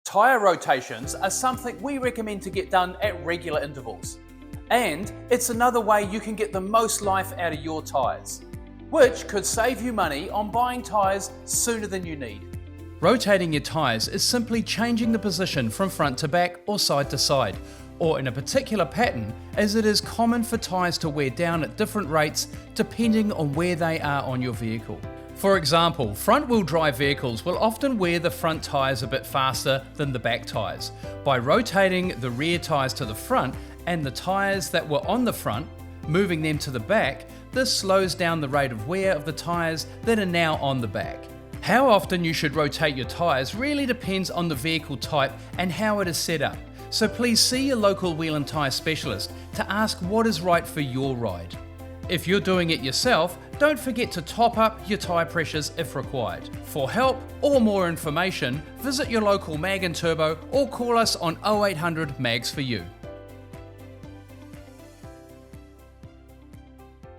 Tyre rotations are something we recommend to get done at regular intervals. And it's another way you can get the most life out of your tyres, which could save you money on buying tyres sooner than you need. Rotating your tyres is simply changing the position from front to back or side to side, or in a particular pattern, as it is common for tyres to wear down at different rates depending on where they are on your vehicle. For example, front-wheel drive vehicles will often wear the front tyres a bit faster than the back tyres. By rotating the rear tyres to the front and the tyres that were on the front, moving them to the back, this slows down the rate of wear of the tyres that are now on the back. How often you should rotate your tyres really depends on the vehicle type and how it is set up. So please see your local wheel and tyre specialist to ask what is right for your ride. If you're doing it yourself, don't forget to top up your tyre pressures if required. For help or more information, visit your local Mag and Turbo or call us on 0800 Mags for You.